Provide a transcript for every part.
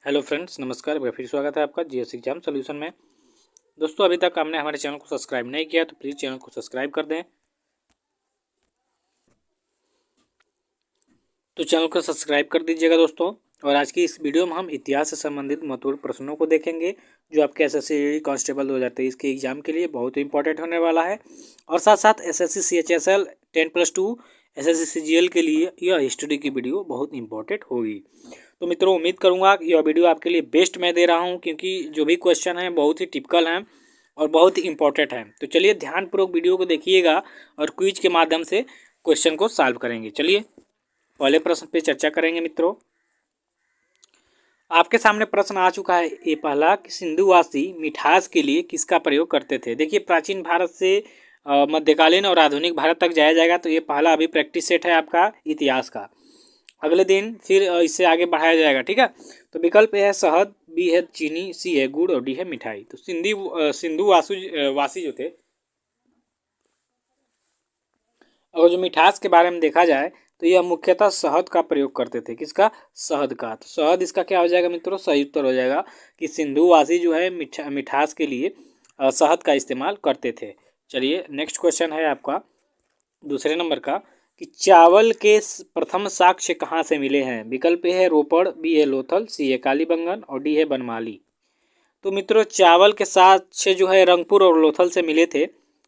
Hello friends, नमस्कार। एक बार फिर स्वागत है आपका जीएस एग्जाम सॉल्यूशन में। दोस्तों, अभी तक आपने हमारे चैनल को सब्सक्राइब नहीं किया तो प्लीज़ चैनल को सब्सक्राइब कर दें। तो चैनल को सब्सक्राइब कर दीजिएगा दोस्तों। और आज की इस वीडियो में हम इतिहास से संबंधित महत्वपूर्ण प्रश्नों को देखेंगे जो आपके एसएससी कांस्टेबल 2023 के एग्जाम के लिए बहुत ही इंपॉर्टेंट होने वाला है। और साथ साथ एसएससी सीएचएसएल 10+2 एसएससी सीजीएल के लिए यह हिस्ट्री की वीडियो बहुत इंपॉर्टेंट होगी। तो मित्रों, उम्मीद करूंगा कि यह वीडियो आपके लिए बेस्ट मैं दे रहा हूं, क्योंकि जो भी क्वेश्चन हैं बहुत ही टिपिकल हैं और बहुत ही इंपॉर्टेंट हैं। तो चलिए ध्यानपूर्वक वीडियो को देखिएगा और क्विज के माध्यम से क्वेश्चन को सॉल्व करेंगे। चलिए पहले प्रश्न पे चर्चा करेंगे मित्रों। आपके सामने प्रश्न आ चुका है ये पहला कि सिंधुवासी मिठास के लिए किसका प्रयोग करते थे। देखिए, प्राचीन भारत से मध्यकालीन और आधुनिक भारत तक जाया जाएगा तो ये पहला अभी प्रैक्टिस सेट है आपका इतिहास का। अगले दिन फिर इससे आगे बढ़ाया जाएगा, ठीक है। तो विकल्प ए है शहद, बी है चीनी, सी है गुड़ और डी है मिठाई। तो सिंधु वासी जो थे, और जो मिठास के बारे में देखा जाए तो यह मुख्यतः शहद का प्रयोग करते थे। किसका? शहद का। तो शहद इसका क्या हो जाएगा मित्रों? सही उत्तर हो जाएगा कि सिंधुवासी जो है मिठास के लिए शहद का इस्तेमाल करते थे। चलिए नेक्स्ट क्वेश्चन है आपका दूसरे नंबर का कि चावल के प्रथम साक्ष्य कहाँ से मिले हैं। विकल्प ए है रोपड़, बी है लोथल, सी है कालीबंगन और डी है बनमाली। तो मित्रों, चावल के साक्ष्य जो है रंगपुर और लोथल से मिले थे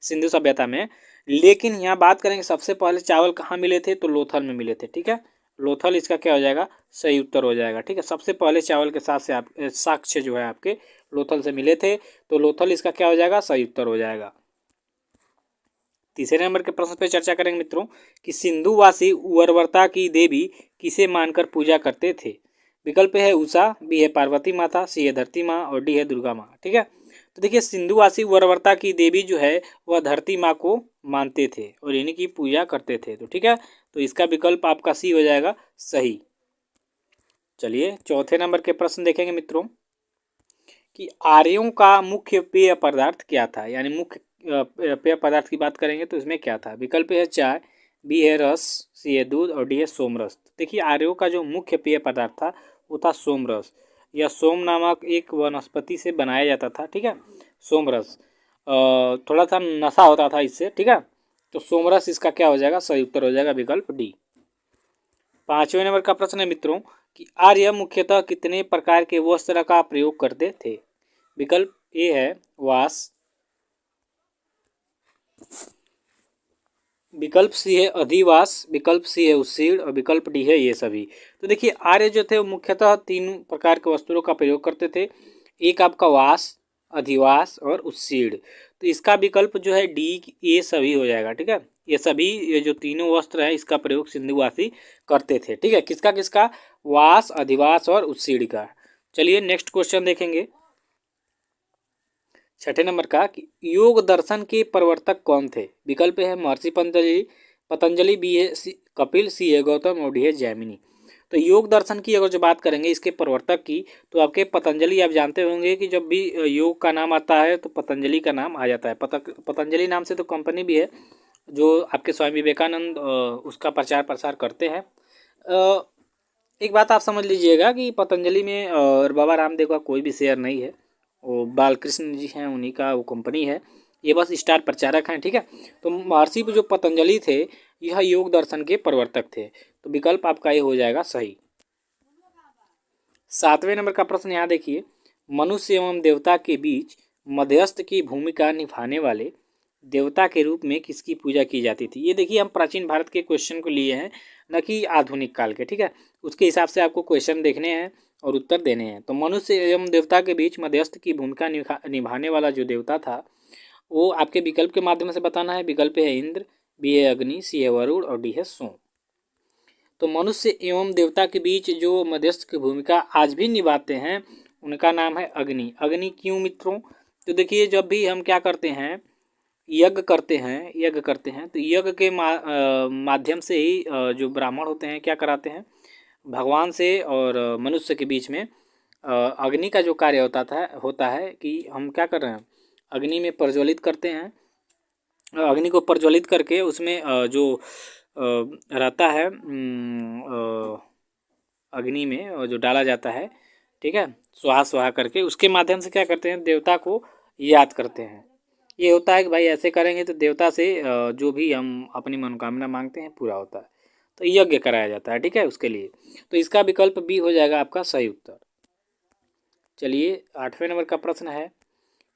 सिंधु सभ्यता में। लेकिन यहाँ बात करेंगे सबसे पहले चावल कहाँ मिले थे, तो लोथल में मिले थे, ठीक है। लोथल इसका क्या हो जाएगा? सही उत्तर हो जाएगा, ठीक है। सबसे पहले चावल के साथ से आप साक्ष्य जो है आपके लोथल से मिले थे, तो लोथल इसका क्या हो जाएगा? सही उत्तर हो जाएगा। तीसरे नंबर के प्रश्न पे चर्चा करेंगे मित्रों कि सिंधुवासी उर्वरता की देवी किसे मानकर पूजा करते थे। विकल्प है उषा, बी है पार्वती माता, सी है धरती माँ और डी है दुर्गा माँ, ठीक है। तो देखिए, सिंधुवासी उर्वरता की देवी जो है वह धरती माँ को मानते थे और इन्हीं की पूजा करते थे, तो ठीक है। तो इसका विकल्प आपका सी हो जाएगा सही। चलिए चौथे नंबर के प्रश्न देखेंगे मित्रों कि आर्यों का मुख्य पेय पदार्थ क्या था। यानी मुख्य पेय पदार्थ की बात करेंगे तो इसमें क्या था। विकल्प है चाय, बी है रस, सी है दूध और डी है सोमरस। देखिए, आर्यों का जो मुख्य पेय पदार्थ था वो था सोमरस। यह सोम नामक एक वनस्पति से बनाया जाता था, ठीक है। सोमरस थोड़ा सा नशा होता था इससे, ठीक है। तो सोमरस इसका क्या हो जाएगा? सही उत्तर हो जाएगा विकल्प डी। पांचवें नंबर का प्रश्न है मित्रों कि आर्य मुख्यतः कितने प्रकार के वस्त्र का प्रयोग करते थे। विकल्प ए है वास, विकल्प सी है अधिवास, विकल्प सी है उसीड़ और विकल्प डी है ये सभी। तो देखिए, आर्य जो थे वो मुख्यतः तीन प्रकार के वस्त्रों का प्रयोग करते थे। एक आपका वास, अधिवास और उसीड़। तो इसका विकल्प जो है डी ये सभी हो जाएगा, ठीक है। ये सभी, ये जो तीनों वस्त्र है इसका प्रयोग सिंधुवासी करते थे, ठीक है। किसका किसका? वास, अधिवास और उसीड़ का। चलिए नेक्स्ट क्वेश्चन देखेंगे छठे नंबर का कि योग दर्शन के प्रवर्तक कौन थे। विकल्प है महर्षि पतंजलि, बी है कपिल, सी है गौतम और डी है जैमिनी। तो योग दर्शन की अगर जो बात करेंगे इसके प्रवर्तक की, तो आपके पतंजलि, आप जानते होंगे कि जब भी योग का नाम आता है तो पतंजलि का नाम आ जाता है। पतंजलि नाम से तो कंपनी भी है जो आपके स्वामी विवेकानंद उसका प्रचार प्रसार करते हैं। एक बात आप समझ लीजिएगा कि पतंजलि में और बाबा रामदेव का कोई भी शेयर नहीं है। वो बालकृष्ण जी हैं, उन्हीं का वो कंपनी है। ये बस स्टार प्रचारक हैं, ठीक है। तो महर्षि जो पतंजलि थे यह योग दर्शन के प्रवर्तक थे। तो विकल्प आपका ये हो जाएगा सही। सातवें नंबर का प्रश्न यहाँ देखिए, मनुष्य एवं देवता के बीच मध्यस्थ की भूमिका निभाने वाले देवता के रूप में किसकी पूजा की जाती थी। ये देखिए, हम प्राचीन भारत के क्वेश्चन को लिए हैं, न कि आधुनिक काल के, ठीक है। उसके हिसाब से आपको क्वेश्चन देखने हैं और उत्तर देने हैं। तो मनुष्य एवं देवता के बीच मध्यस्थ की भूमिका निभाने वाला जो देवता था वो आपके विकल्प के माध्यम से बताना है। विकल्प है इंद्र, बी है अग्नि, सी है वरुण और डी है सोम। तो मनुष्य एवं देवता के बीच जो मध्यस्थ की भूमिका आज भी निभाते हैं उनका नाम है अग्नि। अग्नि क्यों मित्रों? तो देखिए, जब भी हम क्या करते हैं, यज्ञ करते हैं तो यज्ञ के माध्यम से ही जो ब्राह्मण होते हैं क्या कराते हैं, भगवान से और मनुष्य के बीच में अग्नि का जो कार्य होता है कि हम क्या कर रहे हैं, अग्नि में प्रज्वलित करते हैं। अग्नि को प्रज्वलित करके उसमें जो रहता है अग्नि में जो डाला जाता है, ठीक है, स्वाहा स्वाहा करके उसके माध्यम से क्या करते हैं, देवता को याद करते हैं। ये होता है कि भाई ऐसे करेंगे तो देवता से जो भी हम अपनी मनोकामना मांगते हैं पूरा होता है, तो यज्ञ कराया जाता है, ठीक है, उसके लिए। तो इसका विकल्प बी हो जाएगा आपका सही उत्तर। चलिए 8वें नंबर का प्रश्न है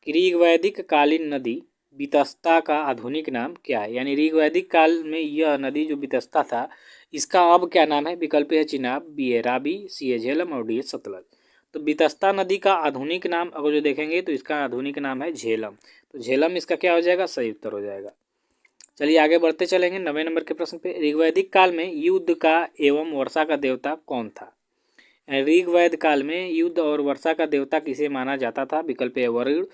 कि ऋग्वैदिक कालीन नदी वितस्ता का आधुनिक नाम क्या है। यानी ऋग्वैदिक काल में यह नदी जो वितस्ता था, इसका अब क्या नाम है। विकल्प है चिनाब, बी है रावी, सी है झेलम और डी है सतलज। तो वितस्ता नदी का आधुनिक नाम अगर जो देखेंगे तो इसका आधुनिक नाम है झेलम। तो झेलम इसका क्या हो जाएगा, सही उत्तर हो जाएगा। चलिए आगे बढ़ते चलेंगे 9वें नंबर के प्रश्न पे। ऋग्वैदिक काल में युद्ध का एवं वर्षा का देवता कौन था। ऋग्वैद काल में युद्ध और वर्षा का देवता किसे माना जाता था। विकल्प है वरुण,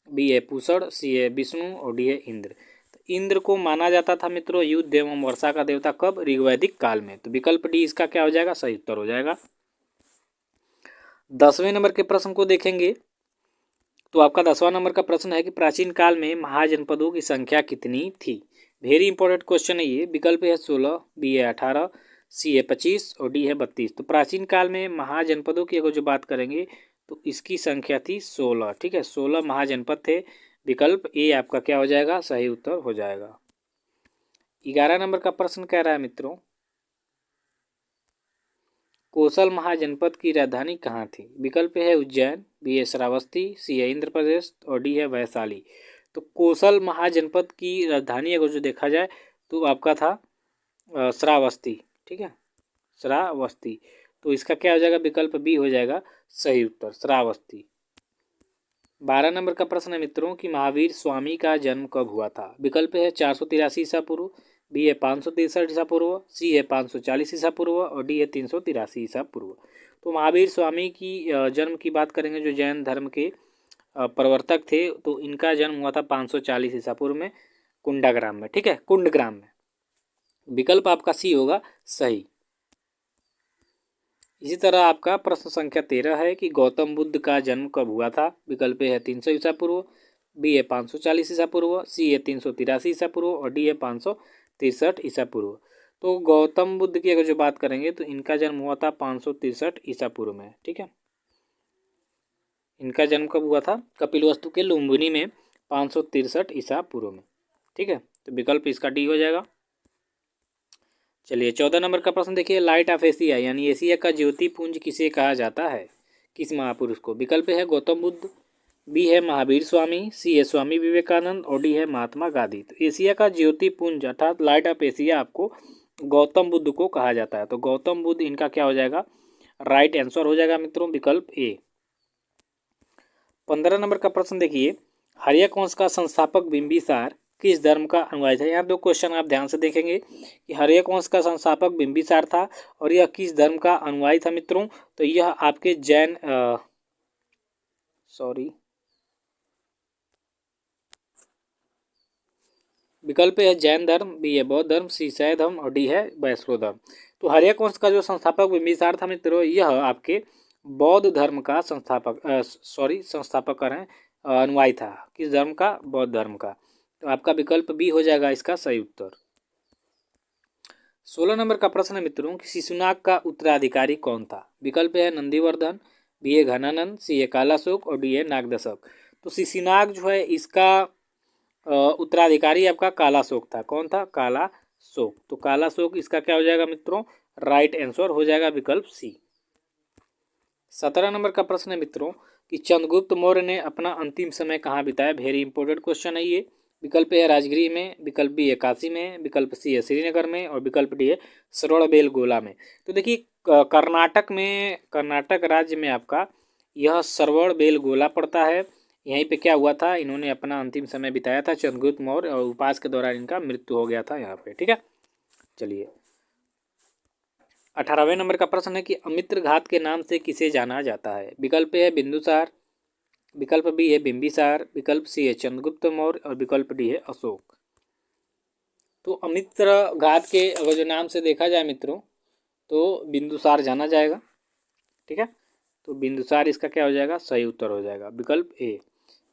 बी है पूषण, सी है विष्णु और डी है इंद्र। तो इंद्र को माना जाता था मित्रों युद्ध एवं वर्षा का देवता कब, ऋग्वैदिक काल में। तो विकल्प डी इसका क्या हो जाएगा, सही उत्तर हो जाएगा। 10वें नंबर के प्रश्न को देखेंगे तो आपका 10वां नंबर का प्रश्न है कि प्राचीन काल में महाजनपदों की संख्या कितनी थी। वेरी इंपॉर्टेंट क्वेश्चन है ये। विकल्प है 16, बी है 18, सी है 25 और डी है 32। तो प्राचीन काल में महाजनपदों की अगर जो बात करेंगे तो इसकी संख्या थी 16, ठीक है, 16 महाजनपद थे। विकल्प ए आपका क्या हो जाएगा, सही उत्तर हो जाएगा। 11 नंबर का प्रश्न कह रहा है मित्रों, कोसल महाजनपद की राजधानी कहाँ थी। विकल्प है उज्जैन, बी है श्रावस्ती, सी है इंद्र प्रदेश और डी है वैशाली। तो कोसल महाजनपद की राजधानी अगर जो देखा जाए तो आपका था श्रावस्ती, ठीक है, श्रावस्ती। तो इसका क्या हो जाएगा, विकल्प बी हो जाएगा सही उत्तर, श्रावस्ती। 12 नंबर का प्रश्न है मित्रों कि महावीर स्वामी का जन्म कब हुआ था। विकल्प है 483 ईसा पूर्व, बी है 563 ईसा पूर्व, सी है 540 ईसा पूर्व और डी है 383 ईसा पूर्व। तो महावीर स्वामी की जन्म की बात करेंगे जो जैन धर्म के प्रवर्तक थे, तो इनका जन्म हुआ था 540 ईसा पूर्व में कुंडाग्राम में, ठीक है, कुंडग्राम में। विकल्प आपका सी होगा सही। इसी तरह आपका प्रश्न संख्या 13 है कि गौतम बुद्ध का जन्म कब हुआ था। विकल्प है 300 ईसा पूर्व, बी है 540 ईसा पूर्व, सी है 383 ईसा पूर्व और डी है 563 ईसा पूर्व। तो गौतम बुद्ध की अगर जो बात करेंगे तो इनका जन्म हुआ था 563 ईसा पूर्व में, ठीक है। इनका जन्म कब हुआ था, कपिलवस्तु के लुम्बिनी में 563 ईसा पूर्व में, ठीक है। तो विकल्प इसका डी हो जाएगा। चलिए 14 नंबर का प्रश्न देखिए, लाइट ऑफ एशिया यानी एशिया का ज्योति पुंज किसे कहा जाता है, किस महापुरुष को। विकल्प है गौतम बुद्ध, बी है महावीर स्वामी, सी है स्वामी विवेकानंद और डी है महात्मा गांधी। तो एशिया का ज्योति पुंज अर्थात लाइट ऑफ एशिया आपको गौतम बुद्ध को कहा जाता है। तो गौतम बुद्ध इनका क्या हो जाएगा, राइट आंसर हो जाएगा मित्रों, विकल्प ए। 15 नंबर का प्रश्न देखिए, हर्यक वंश का संस्थापक बिंबिसार किस धर्म का अनुयायी था। यहाँ दो क्वेश्चन आप ध्यान से देखेंगे कि हर्यक वंश का संस्थापक बिंबिसार था और यह किस धर्म का अनुयायी था मित्रों। तो यह आपके जैन विकल्प है जैन धर्म, बी है बौद्ध धर्म, सी शैव धर्म और डी है वैष्णव धर्म। तो हर्यक वंश का जो संस्थापक बिंबिसार था मित्रों, यह आपके बौद्ध धर्म का संस्थापक कर रहे हैं अनुयायी था। किस धर्म का, बौद्ध धर्म का। तो आपका विकल्प बी हो जाएगा इसका सही उत्तर। 16 नंबर का प्रश्न है मित्रों कि शिशुनाग का उत्तराधिकारी कौन था। विकल्प है नंदीवर्धन, बी है घनानंद, सी है कालाशोक और डी है नागदशक। तो शिशुनाग जो है इसका उत्तराधिकारी आपका कालाशोक था। कौन था, कालाशोक। तो कालाशोक इसका क्या हो जाएगा मित्रों, राइट आंसर हो जाएगा विकल्प सी। 17 नंबर का प्रश्न है मित्रों कि चंद्रगुप्त मौर्य ने अपना अंतिम समय कहाँ बिताया। वेरी इंपॉर्टेंट क्वेश्चन है ये। विकल्प है राजगृह में, विकल्प बी है काशी में, विकल्प सी है श्रीनगर में और विकल्प डी है श्रवणबेलगोला में। तो देखिए कर्नाटक राज्य में आपका यह श्रवणबेलगोला पड़ता है। यहीं पे क्या हुआ था, इन्होंने अपना अंतिम समय बिताया था चंद्रगुप्त मौर्य और उपवास के दौरान इनका मृत्यु हो गया था यहाँ पे, ठीक है। चलिए 18वें नंबर का प्रश्न है कि अमित्र घात के नाम से किसे जाना जाता है। विकल्प है बिंदुसार, विकल्प बी है बिंबिसार, विकल्प सी है चंद्रगुप्त मौर्य और विकल्प डी है अशोक। तो अमित्र घात के अगर जो नाम से देखा जाए मित्रों तो बिंदुसार जाना जाएगा, ठीक है। तो बिंदुसार इसका क्या हो जाएगा, सही उत्तर हो जाएगा विकल्प ए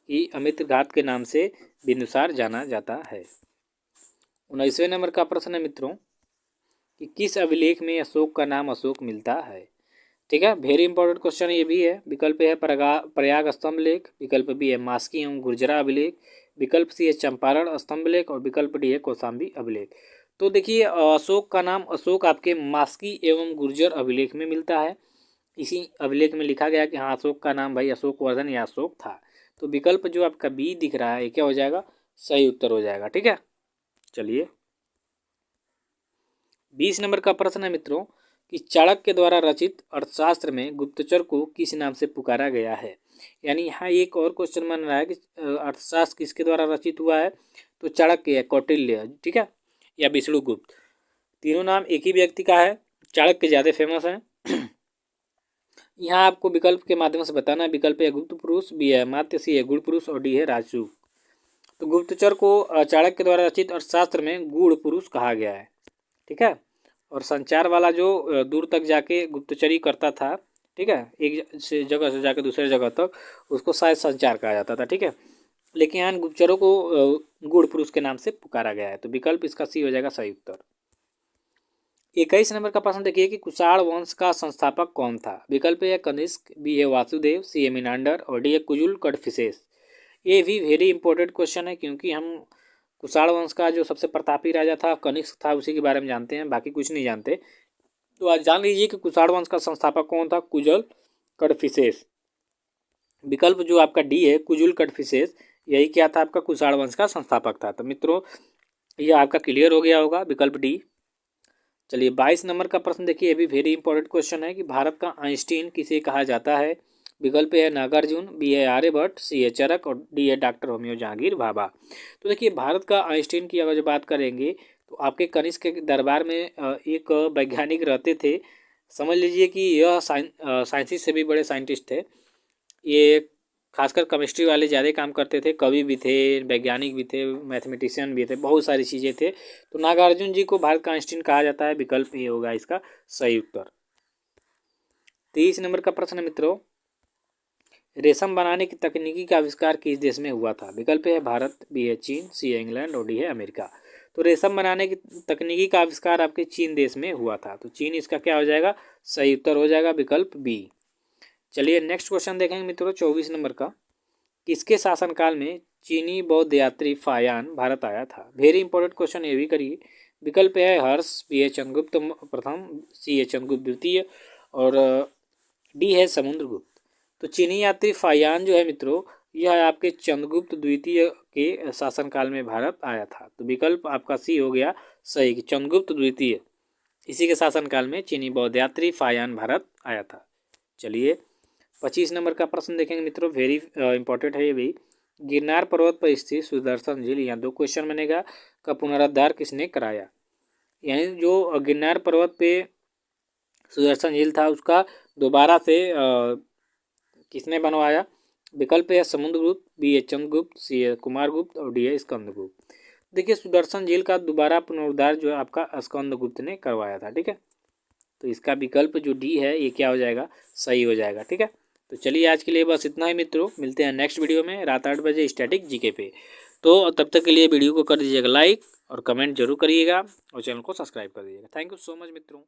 कि अमित्र घात के नाम से बिंदुसार जाना जाता है। 19वें नंबर का प्रश्न है मित्रों कि किस अभिलेख में अशोक का नाम अशोक मिलता है। ठीक है, वेरी इंपॉर्टेंट क्वेश्चन ये भी है। विकल्प है प्रयाग स्तंभ लेख, विकल्प बी है मास्की एवं गुर्जरा अभिलेख, विकल्प सी है चंपारण स्तंभ लेख और विकल्प डी है कौशाम्बी अभिलेख। तो देखिए अशोक का नाम अशोक आपके मास्की एवं गुर्जर अभिलेख में मिलता है। इसी अभिलेख में लिखा गया कि हाँ अशोक का नाम भाई अशोक वर्धन या अशोक था। तो विकल्प जो आपका बी दिख रहा है ये क्या हो जाएगा, सही उत्तर हो जाएगा। ठीक है, चलिए 20 नंबर का प्रश्न है मित्रों कि चाणक्य के द्वारा रचित अर्थशास्त्र में गुप्तचर को किस नाम से पुकारा गया है। यानी यहाँ एक और क्वेश्चन बन रहा है कि अर्थशास्त्र किसके द्वारा रचित हुआ है, तो चाणक्य या कौटिल्य, ठीक है, या विष्णुगुप्त। तीनों नाम एक ही व्यक्ति का है, चाणक्य ज़्यादा फेमस है। यहाँ आपको विकल्प के माध्यम से बताना है। विकल्प है गुप्त पुरुष, बी है अमात्य, सी है गुड़ पुरुष और डी है राजसूय। तो गुप्तचर को चाणक्य के द्वारा रचित अर्थशास्त्र में गुड़ पुरुष कहा गया है। ठीक है, और संचार वाला जो दूर तक जाके गुप्तचरी करता था, ठीक है, एक से जगह से जाके दूसरे जगह तक, उसको शायद संचार कहा जाता था। ठीक है, लेकिन यहाँ गुप्तचरों को गुड़ पुरुष के नाम से पुकारा गया है। तो विकल्प इसका सी हो जाएगा सही उत्तर। 21 नंबर का प्रश्न देखिए कि कुषाण वंश का संस्थापक कौन था। विकल्प है कनिष्क, बी है वासुदेव, सी है मिनांडर और डी है कुजुल कड़फिसेस। ये भी वेरी इंपॉर्टेंट क्वेश्चन है क्योंकि हम कुषाण वंश का जो सबसे प्रतापी राजा था कनिष्क था, उसी के बारे में जानते हैं, बाकी कुछ नहीं जानते। तो आज जान लीजिए कि कुषाण वंश का संस्थापक कौन था, कुजल कड़फिसेस। विकल्प जो आपका डी है कुजुल कड़फिसेस, यही क्या था आपका कुषाण वंश का संस्थापक था। तो मित्रों ये आपका क्लियर हो गया होगा, विकल्प डी। चलिए 22 नंबर का प्रश्न देखिए, ये भी वेरी इंपॉर्टेंट क्वेश्चन है कि भारत का आइंस्टीन किसे कहा जाता है। विकल्प है नागार्जुन, बी है आर्यभट्ट, सी है चरक और डी है डॉक्टर होमियो जहांगीर भाभा। तो देखिए भारत का आइंस्टीन की अगर जो बात करेंगे तो आपके कनिष्क के दरबार में एक वैज्ञानिक रहते थे। समझ लीजिए कि यह साइंसिस्ट से भी बड़े साइंटिस्ट थे। ये खासकर केमिस्ट्री वाले ज़्यादा काम करते थे, कवि भी थे, वैज्ञानिक भी थे, मैथमेटिशियन भी थे, बहुत सारी चीज़ें थे। तो नागार्जुन जी को भारत का आइंस्टीन कहा जाता है। विकल्प ये होगा इसका सही उत्तर। 23 नंबर का प्रश्न मित्रों, रेशम बनाने की तकनीकी का आविष्कार किस देश में हुआ था। विकल्प है भारत, बी है चीन, सी है इंग्लैंड और डी है अमेरिका। तो रेशम बनाने की तकनीकी का आविष्कार आपके चीन देश में हुआ था। तो चीन इसका क्या हो जाएगा, सही उत्तर हो जाएगा, विकल्प बी। चलिए नेक्स्ट क्वेश्चन देखेंगे मित्रों 24 नंबर का, किसके शासनकाल में चीनी बौद्ध यात्री फायान भारत आया था। वेरी इंपॉर्टेंट क्वेश्चन ये भी करिए। विकल्प है हर्ष, बी है चंद्रगुप्त प्रथम, सी है चंद्रगुप्त द्वितीय और डी है समुद्रगुप्त। तो चीनी यात्री फायान जो है मित्रों, यह आपके चंद्रगुप्त द्वितीय के शासनकाल में भारत आया था। तो विकल्प आपका सी हो गया सही कि चंद्रगुप्त द्वितीय, इसी के शासनकाल में चीनी बौद्ध यात्री फायान भारत आया था। चलिए 25 नंबर का प्रश्न देखेंगे मित्रों, वेरी इंपॉर्टेंट है ये भी। गिरनार पर्वत पर स्थित सुदर्शन झील, यहाँ दो क्वेश्चन बनेगा, का पुनरुद्धार किसने कराया। यानी जो गिरनार पर्वत पे सुदर्शन झील था उसका दोबारा से किसने बनवाया। विकल्प है समुद्रगुप्त, बी है चंद्रगुप्त, सी है कुमारगुप्त और डी है स्कंदगुप्त। देखिए सुदर्शन झील का दोबारा पुनरुद्धार जो है आपका स्कंदगुप्त ने करवाया था। ठीक है, तो इसका विकल्प जो डी है ये क्या हो जाएगा, सही हो जाएगा। ठीक है, तो चलिए आज के लिए बस इतना ही मित्रों, मिलते हैं नेक्स्ट वीडियो में रात 8 बजे स्टैटिक जीके पे। तो तब तक के लिए वीडियो को कर दीजिएगा लाइक और कमेंट जरूर करिएगा और चैनल को सब्सक्राइब कर दीजिएगा। थैंक यू सो मच मित्रों।